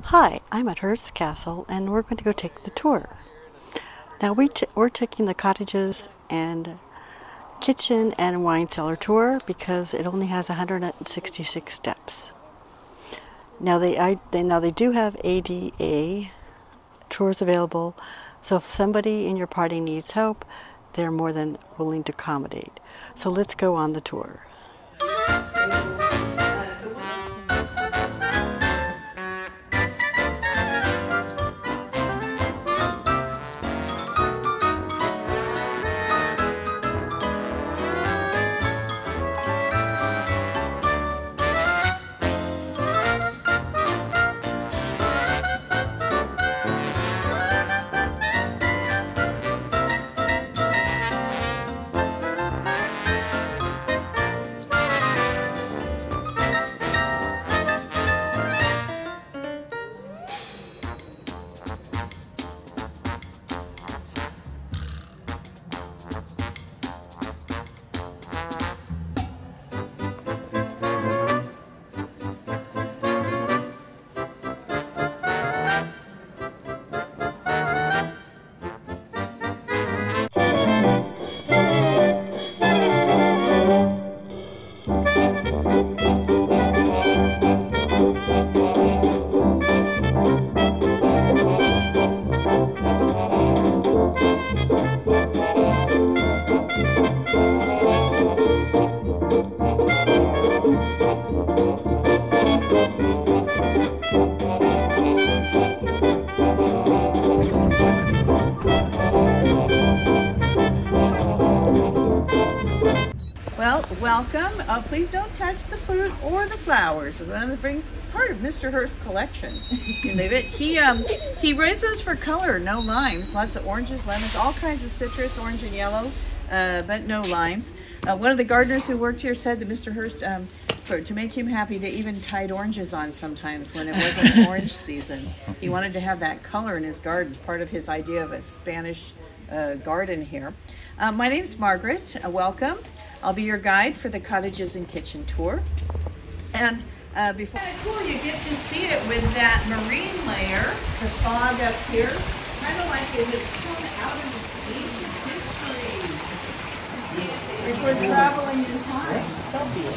Hi, I'm at Hearst Castle and we're going to go take the tour. Now we're taking the cottages and kitchen and wine cellar tour because it only has 166 steps. Now they do have ADA tours available, so if somebody in your party needs help, they're more than willing to accommodate. So let's go on the tour. Well, welcome. Please don't touch the fruit or the flowers. One of the things, part of Mr. Hearst's collection. He raised those for color, no limes. Lots of oranges, lemons, all kinds of citrus, orange and yellow, but no limes. One of the gardeners who worked here said that Mr. Hearst, to make him happy, they even tied oranges on sometimes when it wasn't orange season. He wanted to have that color in his garden, part of his idea of a Spanish garden here. My name's Margaret. Welcome. I'll be your guide for the cottages and kitchen tour. And before the tour, you get to see it with that marine layer, the fog up here, kind of like it has come out of ancient history. If we're traveling in time. Selfie.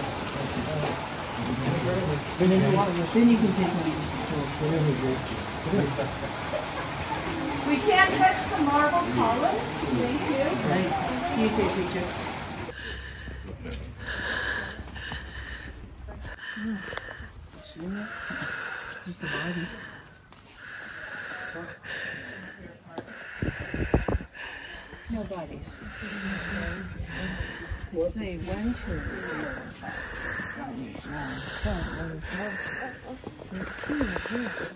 Then you can take one. We can't touch the marble columns. Thank you. Right. You take a picture. Just the body. No bodies. Say 1, 2, 3, 4, 5, 6, 7, 8, 9, 10, 11, 12, 13.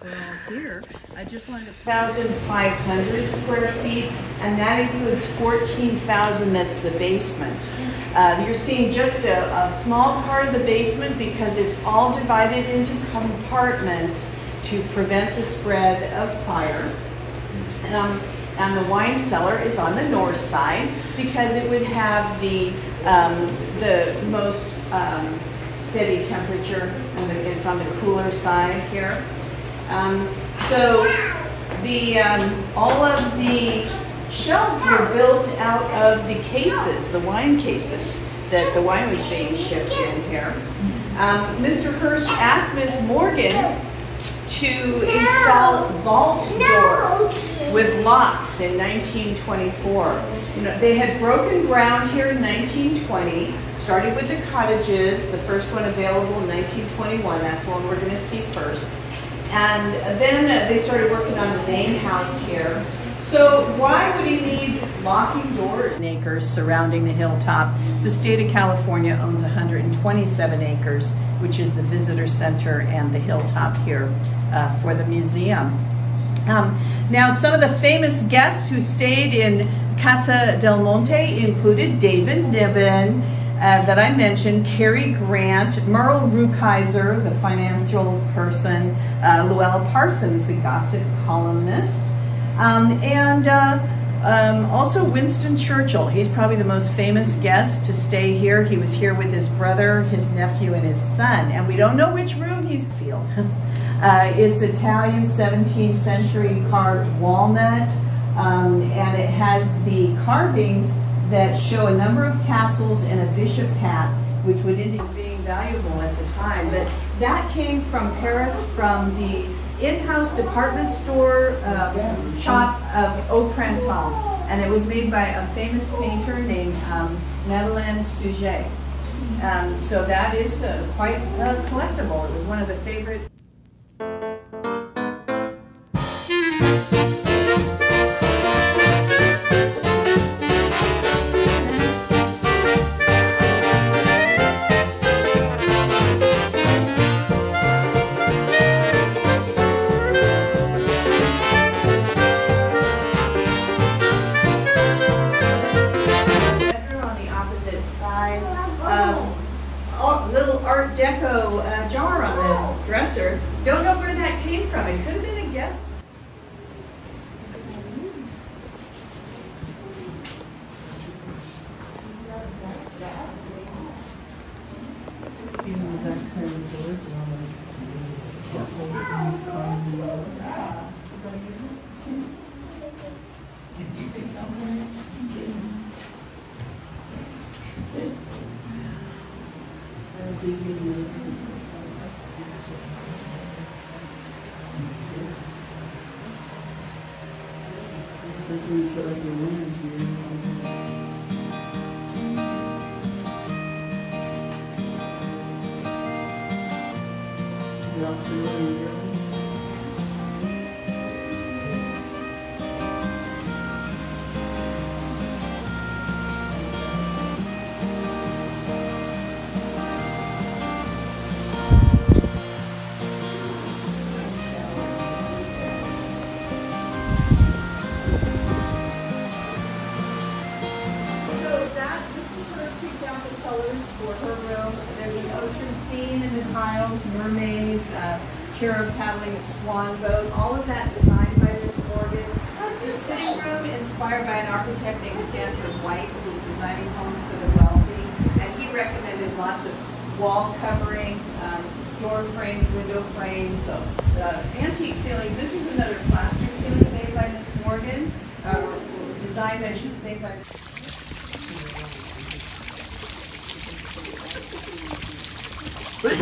They're all here. I just wanted to 1,500 square feet, and that includes 14,000. That's the basement. You're seeing just a small part of the basement because it's all divided into compartments to prevent the spread of fire. And the wine cellar is on the north side because it would have the most steady temperature, and it's on the cooler side here. So all of the shelves were built out of the cases, the wine cases that the wine was being shipped in here. Mr. Hearst asked Miss Morgan to install vault doors with locks in 1924. You know, they had broken ground here in 1920, started with the cottages, the first one available in 1921, that's the one we're going to see first. And then they started working on the main house here. So why would he need locking doors? Acres surrounding the hilltop. The state of California owns 127 acres, which is the visitor center and the hilltop here for the museum. Now, some of the famous guests who stayed in Casa del Monte included David Niven, that I mentioned, Cary Grant, Merle Rukeyser, the financial person, Luella Parsons, the gossip columnist, and also Winston Churchill. He's probably the most famous guest to stay here. He was here with his brother, his nephew, and his son, and we don't know which room he's filled. It's Italian 17th century carved walnut, and it has the carvings that show a number of tassels and a bishop's hat, which would indicate being valuable at the time. But that came from Paris, from the in-house department store shop of Au Printemps, and it was made by a famous painter named Madeleine Sujet. So that is quite collectible. It was one of the favorite. Little Art Deco jar on the dresser. Don't know where that came from. It could have been a gift. For her room, there's an ocean theme in the tiles, mermaids, cherub paddling a swan boat, all of that designed by Miss Morgan. The sitting room inspired by an architect named Stanford White, who was designing homes for the wealthy, and he recommended lots of wall coverings, door frames, window frames, the antique ceilings. This is another plaster ceiling made by Miss Morgan, designed, I should say, by yeah,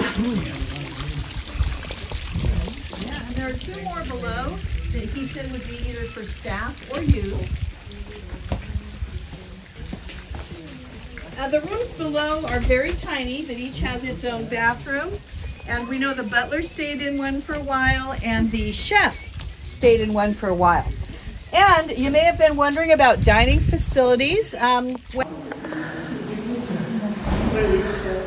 and there are two more below that he said would be either for staff or you. The rooms below are very tiny, but each has its own bathroom. And we know the butler stayed in one for a while, and the chef stayed in one for a while. And you may have been wondering about dining facilities. What are these for?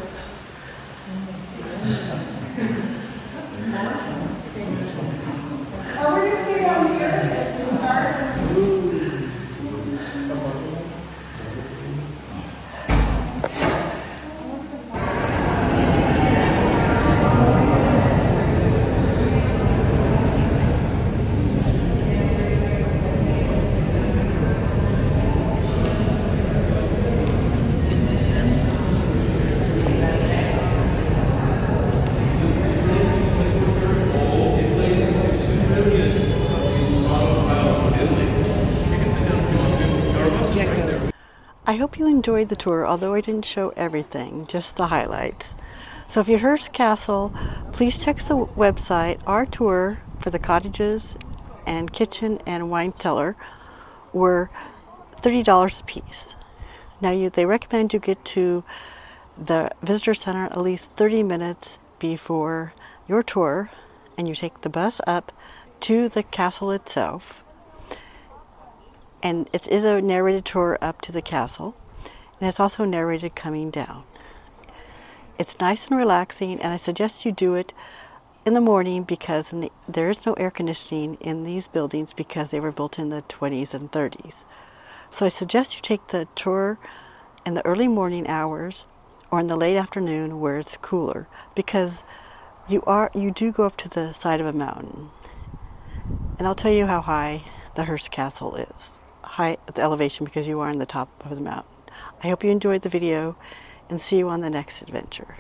We're going to see one here to start. I hope you enjoyed the tour, although I didn't show everything, just the highlights. So if you're at Hearst Castle, please check the website. Our tour for the cottages and kitchen and wine cellar were $30 a piece. Now they recommend you get to the visitor center at least 30 minutes before your tour, and you take the bus up to the castle itself. And it is a narrated tour up to the castle, and it's also narrated coming down. It's nice and relaxing, and I suggest you do it in the morning because there is no air conditioning in these buildings because they were built in the 20s and 30s. So I suggest you take the tour in the early morning hours or in the late afternoon where it's cooler, because you do go up to the side of a mountain. And I'll tell you how high the Hearst Castle is. High at the elevation, because you are on the top of the mountain. I hope you enjoyed the video, and see you on the next adventure.